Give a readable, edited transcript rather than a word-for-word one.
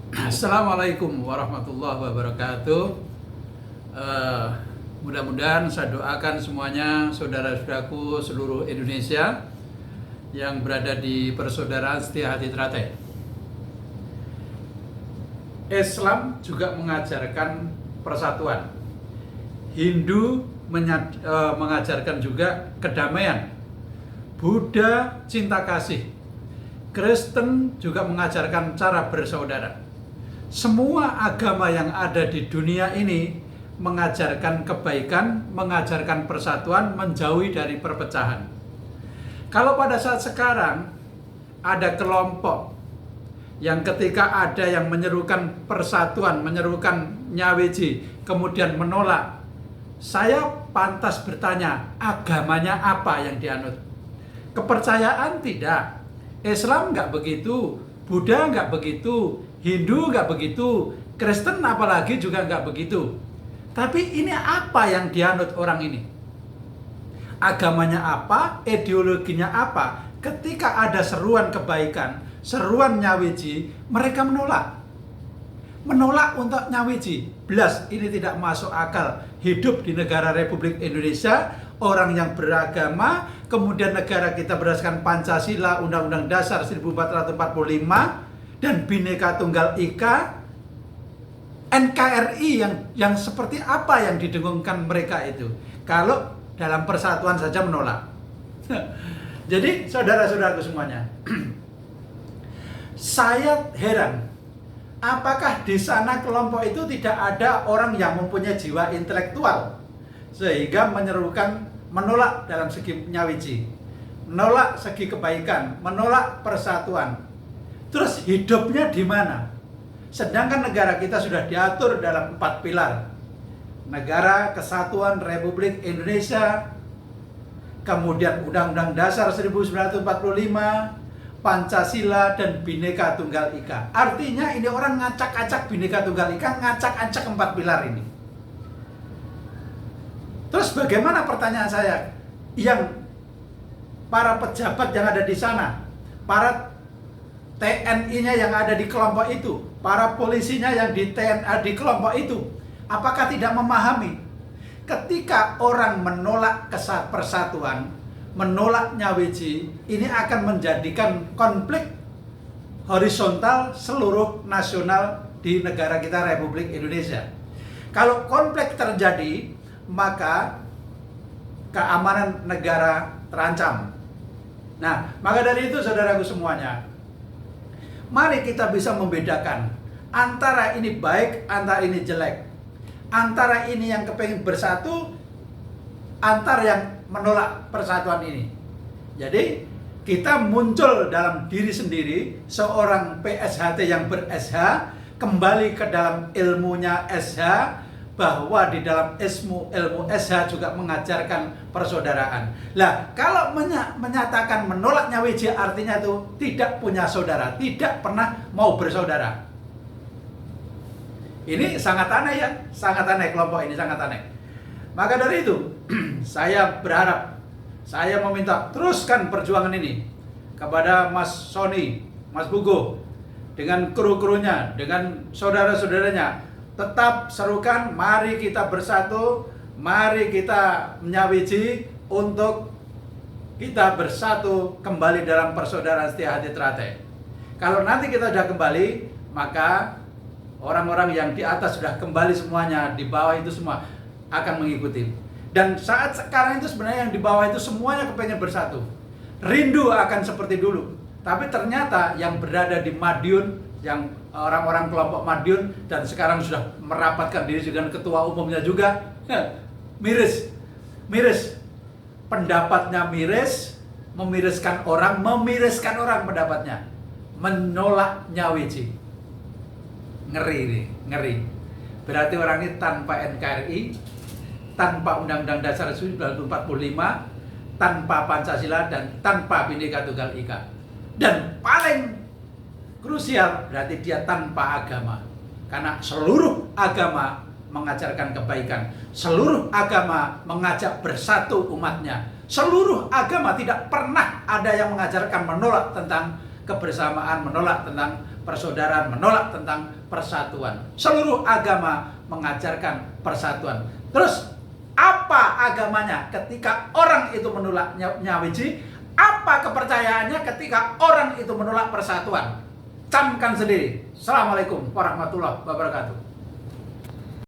Assalamualaikum warahmatullahi wabarakatuh. Eh, Mudah-mudahan saya doakan semuanya saudara-saudaraku seluruh Indonesia yang berada di persaudaraan Setia Hati Teratai. Islam juga mengajarkan persatuan. Hindu mengajarkan juga kedamaian. Buddha cinta kasih. Kristen juga mengajarkan cara bersaudara. Semua agama yang ada di dunia ini mengajarkan kebaikan, mengajarkan persatuan, menjauhi dari perpecahan. Kalau pada saat sekarang ada kelompok yang ketika ada yang menyerukan persatuan, menyerukan nyawiji, kemudian menolak, saya pantas bertanya, agamanya apa yang dianut? Kepercayaan tidak. Islam nggak begitu, Buddha nggak begitu, Hindu nggak begitu, Kristen apalagi juga nggak begitu. Tapi ini apa yang dianut orang ini? Agamanya apa? Ideologinya apa? Ketika ada seruan kebaikan, seruan nyawiji, mereka menolak. Menolak untuk nyawiji. Belas, ini tidak masuk akal. Hidup di negara Republik Indonesia, orang yang beragama, kemudian negara kita berdasarkan Pancasila, Undang-Undang Dasar 1445, dan Bhinneka Tunggal Ika, NKRI yang seperti apa yang didengungkan mereka itu? Kalau dalam persatuan saja menolak. Jadi saudara-saudaraku semuanya, saya heran, apakah di sana kelompok itu tidak ada orang yang mempunyai jiwa intelektual sehingga menolak dalam segi nyawiji, menolak segi kebaikan, menolak persatuan. Terus hidupnya di mana? Sedangkan negara kita sudah diatur dalam 4 pilar. Negara Kesatuan Republik Indonesia, kemudian Undang-Undang Dasar 1945, Pancasila, dan Bhinneka Tunggal Ika. Artinya ini orang ngacak-acak Bhinneka Tunggal Ika, ngacak-acak 4 pilar ini. Terus bagaimana, pertanyaan saya, yang para pejabat yang ada di sana, para TNI-nya yang ada di kelompok itu, para polisinya yang di TNA di kelompok itu, apakah tidak memahami ketika orang menolak persatuan, menolak nyawiji, ini akan menjadikan konflik horizontal seluruh nasional di negara kita Republik Indonesia. Kalau konflik terjadi, maka keamanan negara terancam. Nah, maka dari itu saudaraku semuanya, mari kita bisa membedakan antara ini baik, antara ini jelek, antara ini yang kepengen bersatu, antara yang menolak persatuan ini. Jadi kita muncul dalam diri sendiri, seorang PSHT yang ber-SH, kembali ke dalam ilmunya SH, bahwa di dalam ilmu SH juga mengajarkan persaudaraan. Lah, kalau menyatakan menolak nyawiji artinya itu tidak punya saudara, tidak pernah mau bersaudara. Ini sangat aneh ya, sangat aneh, kelompok ini sangat aneh. Maka dari itu, saya berharap, saya meminta teruskan perjuangan ini kepada Mas Sony, Mas Bugo, dengan kru-krunya, dengan saudara-saudaranya. Tetap serukan, mari kita bersatu, mari kita menyawiji untuk kita bersatu kembali dalam persaudaraan Setia Hati Teratai. Kalau nanti kita sudah kembali, maka orang-orang yang di atas sudah kembali semuanya, di bawah itu semua akan mengikuti. Dan saat sekarang itu sebenarnya yang di bawah itu semuanya kepengen bersatu. Rindu akan seperti dulu. Tapi ternyata yang berada di Madiun, yang orang-orang kelompok Madiun, dan sekarang sudah merapatkan diri dengan ketua umumnya juga, miris pendapatnya, memiriskan orang pendapatnya, menolak nyawiji. Ngeri. Berarti orang ini tanpa NKRI, tanpa Undang-Undang Dasar 1945, tanpa Pancasila, dan tanpa Bhinneka Tunggal Ika. Dan paling krusial, berarti dia tanpa agama. Karena seluruh agama mengajarkan kebaikan. Seluruh agama mengajak bersatu umatnya. Seluruh agama tidak pernah ada yang mengajarkan menolak tentang kebersamaan, menolak tentang persaudaraan, menolak tentang persatuan. Seluruh agama mengajarkan persatuan. Terus apa agamanya ketika orang itu menolak nyawiji? Apa kepercayaannya ketika orang itu menolak persatuan? Camkan sendiri. Assalamualaikum warahmatullahi wabarakatuh.